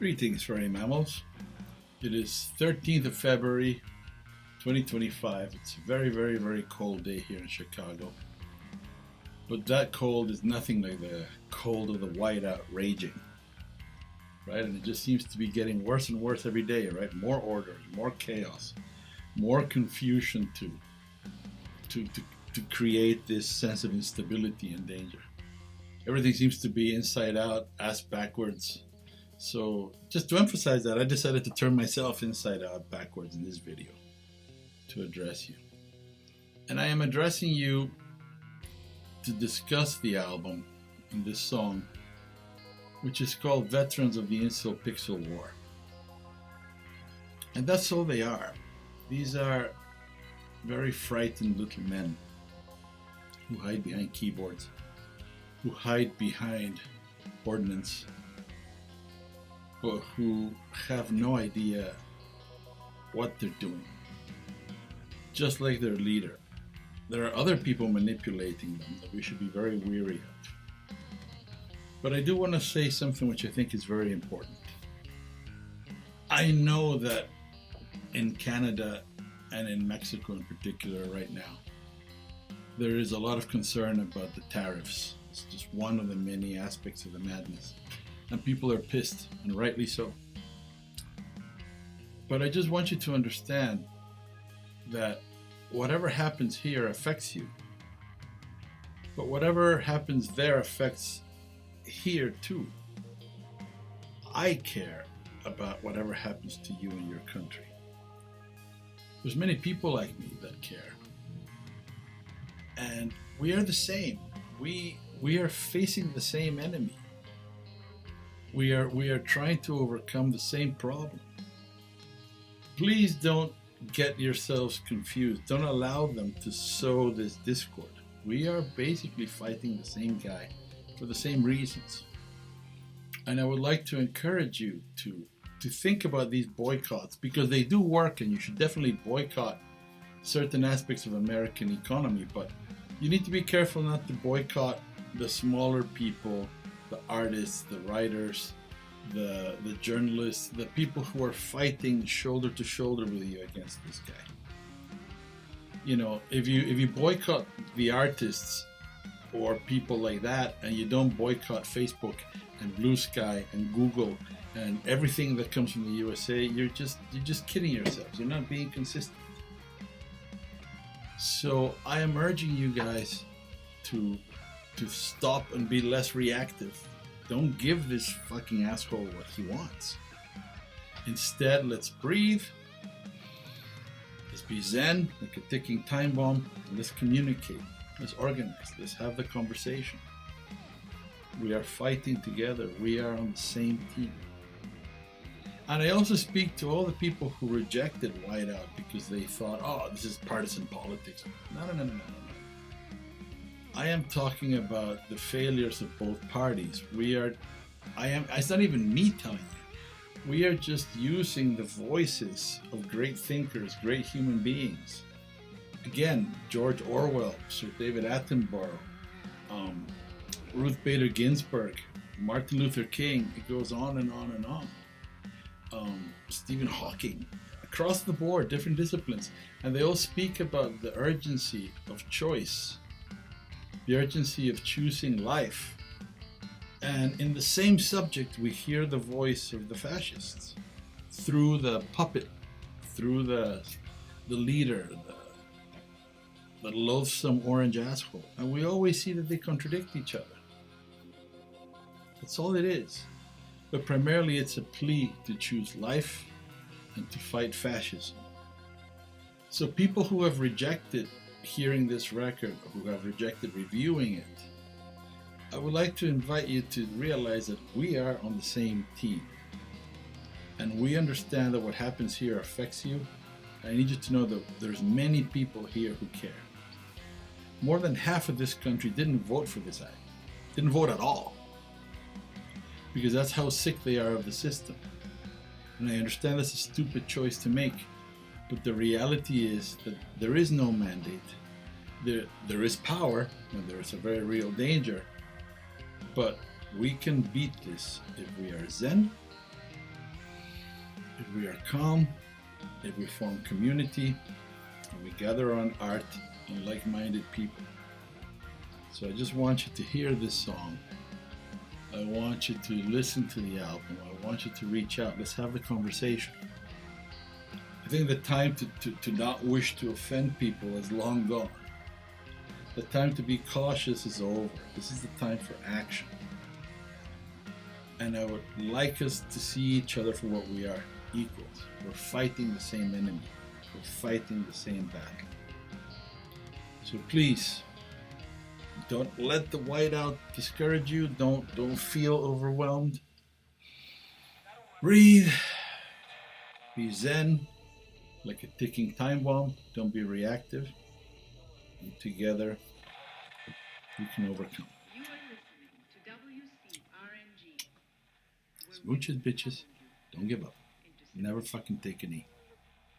Greetings, furry mammals. It is 13th of February 2025. It's a very, very, very cold day here in Chicago. But that cold is nothing like the cold of the whiteout raging. Right? And it just seems to be getting worse and worse every day, right? More order, more chaos, more confusion to create this sense of instability and danger. Everything seems to be inside out, ass backwards. So just to emphasize that, I decided to turn myself inside out backwards in this video to address you. And I am addressing you to discuss the album and this song, which is called Veterans of the Incel Pixel War. And that's all they are. These are very frightened little men who hide behind keyboards, who hide behind ordnance, but who have no idea what they're doing. Just like their leader, there are other people manipulating them that we should be very wary of. But I do want to say something which I think is very important. I know that in Canada and in Mexico in particular right now, there is a lot of concern about the tariffs. It's just one of the many aspects of the madness. And people are pissed, and rightly so. But I just want you to understand that whatever happens here affects you. But whatever happens there affects here too. I care about whatever happens to you in your country. There's many people like me that care. And we are the same. We are facing the same enemy. We are trying to overcome the same problem. Please don't get yourselves confused. Don't allow them to sow this discord. We are basically fighting the same guy for the same reasons. And I would like to encourage you to think about these boycotts, because they do work, and you should definitely boycott certain aspects of American economy, but you need to be careful not to boycott the smaller people, the artists, the writers, the journalists, the people who are fighting shoulder to shoulder with you against this guy. You know, if you boycott the artists or people like that, and you don't boycott Facebook and Blue Sky and Google and everything that comes from the USA, you're just kidding yourselves. You're not being consistent. So I am urging you guys to stop and be less reactive. Don't give this fucking asshole what he wants. Instead, let's breathe. Let's be zen, like a ticking time bomb. And let's communicate. Let's organize. Let's have the conversation. We are fighting together. We are on the same team. And I also speak to all the people who rejected Whiteout because they thought, oh, this is partisan politics. No. I am talking about the failures of both parties. It's not even me telling you. We are just using the voices of great thinkers, great human beings. Again, George Orwell, Sir David Attenborough, Ruth Bader Ginsburg, Martin Luther King, it goes on and on and on. Stephen Hawking, across the board, different disciplines. And they all speak about the urgency of choice. The urgency of choosing life. And in the same subject, we hear the voice of the fascists through the puppet, through the leader, the loathsome orange asshole. And we always see that they contradict each other. That's all it is. But primarily it's a plea to choose life and to fight fascism. So people who have rejected hearing this record, who have rejected reviewing it, I would like to invite you to realize that we are on the same team. And we understand that what happens here affects you. I need you to know that there's many people here who care. More than half of this country didn't vote for this act. Didn't vote at all. Because that's how sick they are of the system. And I understand that's a stupid choice to make. But the reality is that there is no mandate. There is power, and there is a very real danger. But we can beat this if we are zen, if we are calm, if we form community, and we gather on art and like-minded people. So I just want you to hear this song. I want you to listen to the album. I want you to reach out. Let's have the conversation. I think the time to not wish to offend people is long gone. The time to be cautious is over. This is the time for action. And I would like us to see each other for what we are, equals. We're fighting the same enemy. We're fighting the same battle. So please, don't let the whiteout discourage you. Don't feel overwhelmed. Breathe. Be zen, like a ticking time bomb. Don't be reactive. And together, we can overcome. You are listening to WCRNG. Smooches, bitches. Don't give up. Never fucking take a knee.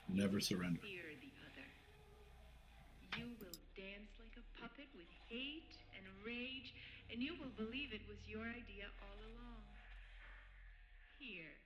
Never surrender. Fear the other. You will dance like a puppet with hate and rage, and you will believe it was your idea all along. Here.